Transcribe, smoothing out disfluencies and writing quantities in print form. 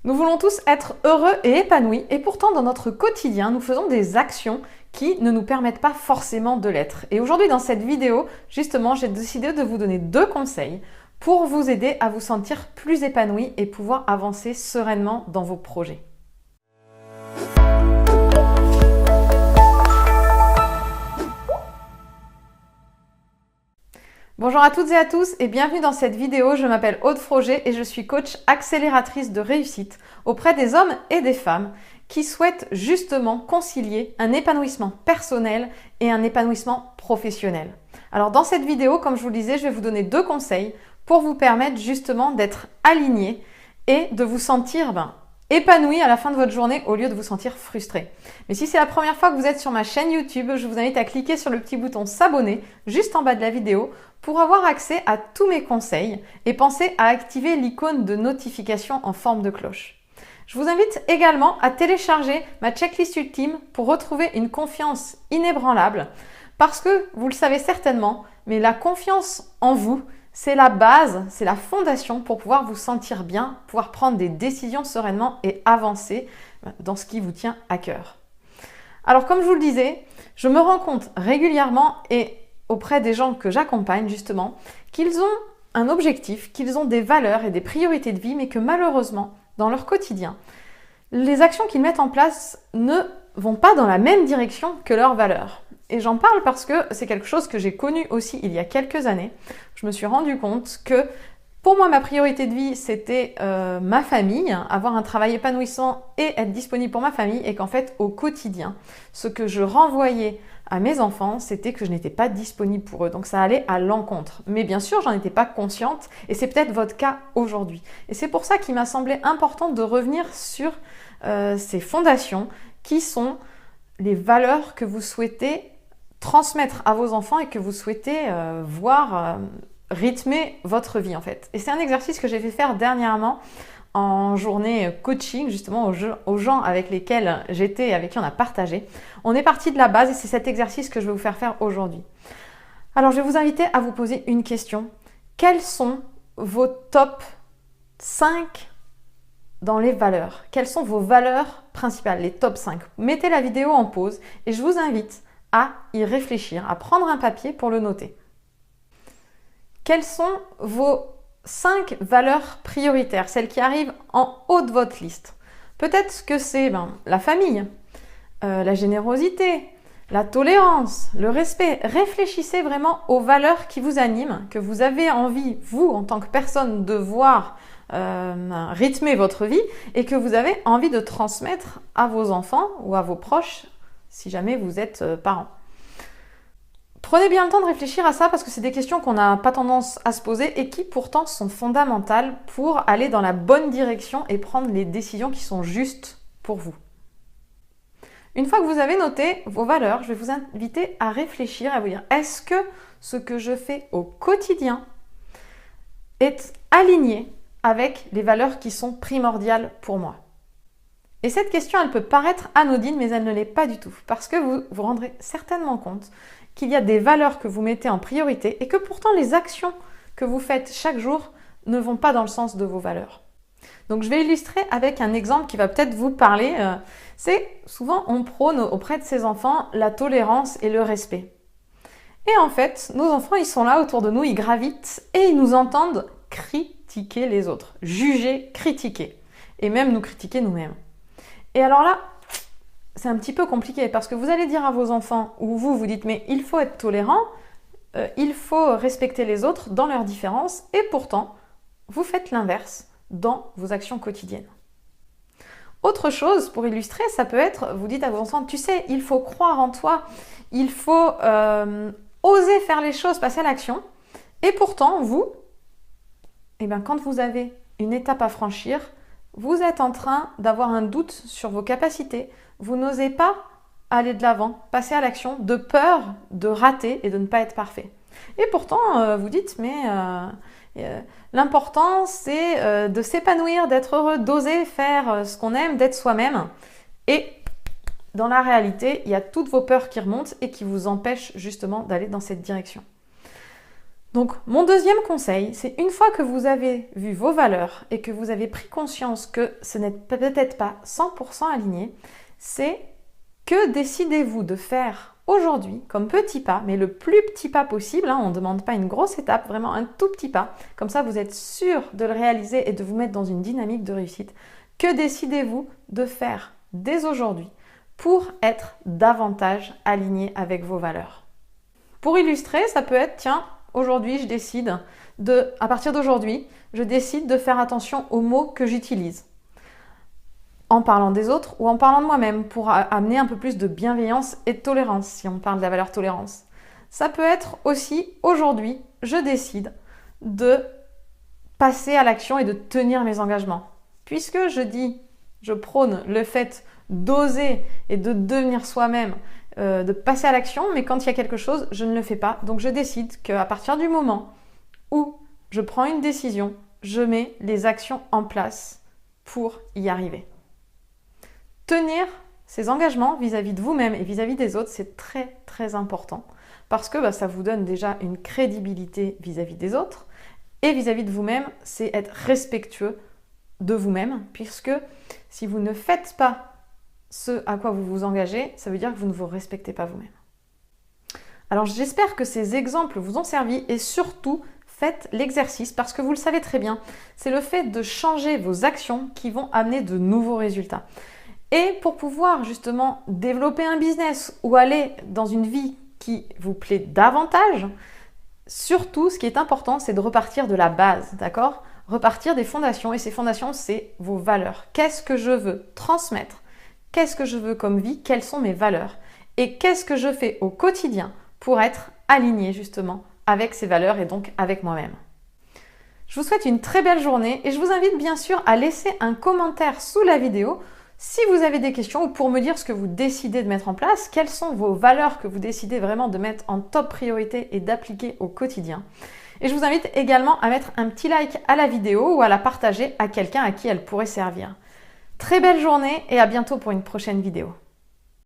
Nous voulons tous être heureux et épanouis et pourtant dans notre quotidien, nous faisons des actions qui ne nous permettent pas forcément de l'être. Et aujourd'hui dans cette vidéo, justement, j'ai décidé de vous donner 2 conseils pour vous aider à vous sentir plus épanoui et pouvoir avancer sereinement dans vos projets. Bonjour à toutes et à tous et bienvenue dans cette vidéo. Je m'appelle Aude Froger et je suis coach accélératrice de réussite auprès des hommes et des femmes qui souhaitent justement concilier un épanouissement personnel et un épanouissement professionnel. Alors dans cette vidéo, comme je vous le disais, je vais vous donner 2 conseils pour vous permettre justement d'être aligné et de vous sentir épanoui à la fin de votre journée au lieu de vous sentir frustré. Mais si c'est la première fois que vous êtes sur ma chaîne YouTube, je vous invite à cliquer sur le petit bouton s'abonner juste en bas de la vidéo pour avoir accès à tous mes conseils et pensez à activer l'icône de notification en forme de cloche. Je vous invite également à télécharger ma checklist ultime pour retrouver une confiance inébranlable parce que, vous le savez certainement, mais la confiance en vous, c'est la base, c'est la fondation pour pouvoir vous sentir bien, pouvoir prendre des décisions sereinement et avancer dans ce qui vous tient à cœur. Alors comme je vous le disais, je me rends compte régulièrement et auprès des gens que j'accompagne justement, qu'ils ont un objectif, qu'ils ont des valeurs et des priorités de vie, mais que malheureusement, dans leur quotidien, les actions qu'ils mettent en place ne vont pas dans la même direction que leurs valeurs. Et j'en parle parce que c'est quelque chose que j'ai connu aussi il y a quelques années. Je me suis rendu compte que pour moi, ma priorité de vie, c'était ma famille, avoir un travail épanouissant et être disponible pour ma famille. Et qu'en fait, au quotidien, ce que je renvoyais à mes enfants, c'était que je n'étais pas disponible pour eux. Donc ça allait à l'encontre. Mais bien sûr, j'en étais pas consciente et c'est peut-être votre cas aujourd'hui. Et c'est pour ça qu'il m'a semblé important de revenir sur ces fondations qui sont les valeurs que vous souhaitez transmettre à vos enfants et que vous souhaitez voir rythmer votre vie en fait. Et c'est un exercice que j'ai fait faire dernièrement en journée coaching justement aux gens avec lesquels j'étais et avec qui on a partagé. On est parti de la base et c'est cet exercice que je vais vous faire aujourd'hui. Alors je vais vous inviter à vous poser une question. Quels sont vos top 5 dans les valeurs? Quelles sont vos valeurs principales, les top 5? Mettez la vidéo en pause et je vous invite à y réfléchir, à prendre un papier pour le noter. Quelles sont vos 5 valeurs prioritaires, celles qui arrivent en haut de votre liste? Peut-être que c'est la famille, la générosité, la tolérance, le respect. Réfléchissez vraiment aux valeurs qui vous animent, que vous avez envie, vous, en tant que personne, de voir rythmer votre vie et que vous avez envie de transmettre à vos enfants ou à vos proches si jamais vous êtes parent. Prenez bien le temps de réfléchir à ça parce que c'est des questions qu'on n'a pas tendance à se poser et qui pourtant sont fondamentales pour aller dans la bonne direction et prendre les décisions qui sont justes pour vous. Une fois que vous avez noté vos valeurs, je vais vous inviter à réfléchir, à vous dire est-ce que ce que je fais au quotidien est aligné avec les valeurs qui sont primordiales pour moi? Et cette question, elle peut paraître anodine, mais elle ne l'est pas du tout. Parce que vous vous rendrez certainement compte qu'il y a des valeurs que vous mettez en priorité et que pourtant les actions que vous faites chaque jour ne vont pas dans le sens de vos valeurs. Donc je vais illustrer avec un exemple qui va peut-être vous parler. C'est souvent on prône auprès de ses enfants la tolérance et le respect. Et en fait, nos enfants, ils sont là autour de nous, ils gravitent et ils nous entendent critiquer les autres, juger, critiquer et même nous critiquer nous-mêmes. Et alors là, c'est un petit peu compliqué parce que vous allez dire à vos enfants ou vous dites mais il faut être tolérant, il faut respecter les autres dans leurs différences et pourtant, vous faites l'inverse dans vos actions quotidiennes. Autre chose pour illustrer, ça peut être, vous dites à vos enfants, tu sais, il faut croire en toi, il faut oser faire les choses, passer à l'action et pourtant, vous, quand vous avez une étape à franchir, vous êtes en train d'avoir un doute sur vos capacités. Vous n'osez pas aller de l'avant, passer à l'action, de peur de rater et de ne pas être parfait. Et pourtant, vous dites, mais l'important, c'est de s'épanouir, d'être heureux, d'oser faire ce qu'on aime, d'être soi-même. Et dans la réalité, il y a toutes vos peurs qui remontent et qui vous empêchent justement d'aller dans cette direction. Donc, mon deuxième conseil, c'est une fois que vous avez vu vos valeurs et que vous avez pris conscience que ce n'est peut-être pas 100% aligné, c'est que décidez-vous de faire aujourd'hui comme petit pas, mais le plus petit pas possible, on ne demande pas une grosse étape, vraiment un tout petit pas, comme ça vous êtes sûr de le réaliser et de vous mettre dans une dynamique de réussite. Que décidez-vous de faire dès aujourd'hui pour être davantage aligné avec vos valeurs? Pour illustrer, ça peut être, tiens, aujourd'hui, à partir d'aujourd'hui, je décide de faire attention aux mots que j'utilise en parlant des autres ou en parlant de moi-même pour amener un peu plus de bienveillance et de tolérance si on parle de la valeur tolérance. Ça peut être aussi, aujourd'hui, je décide de passer à l'action et de tenir mes engagements. Puisque je prône le fait d'oser et de devenir soi-même, de passer à l'action, mais quand il y a quelque chose, je ne le fais pas. Donc je décide qu'à partir du moment où je prends une décision, je mets les actions en place pour y arriver. Tenir ces engagements vis-à-vis de vous-même et vis-à-vis des autres, c'est très très important parce que ça vous donne déjà une crédibilité vis-à-vis des autres et vis-à-vis de vous-même, c'est être respectueux de vous-même puisque si vous ne faites pas ce à quoi vous vous engagez, ça veut dire que vous ne vous respectez pas vous-même. Alors j'espère que ces exemples vous ont servi et surtout faites l'exercice parce que vous le savez très bien, c'est le fait de changer vos actions qui vont amener de nouveaux résultats. Et pour pouvoir justement développer un business ou aller dans une vie qui vous plaît davantage, surtout ce qui est important, c'est de repartir de la base, d'accord ? Repartir des fondations et ces fondations, c'est vos valeurs. Qu'est-ce que je veux transmettre ? Qu'est-ce que je veux comme vie? Quelles sont mes valeurs? Et qu'est-ce que je fais au quotidien pour être aligné justement avec ces valeurs et donc avec moi-même? Je vous souhaite une très belle journée et je vous invite bien sûr à laisser un commentaire sous la vidéo si vous avez des questions ou pour me dire ce que vous décidez de mettre en place, quelles sont vos valeurs que vous décidez vraiment de mettre en top priorité et d'appliquer au quotidien. Et je vous invite également à mettre un petit like à la vidéo ou à la partager à quelqu'un à qui elle pourrait servir. Très belle journée et à bientôt pour une prochaine vidéo.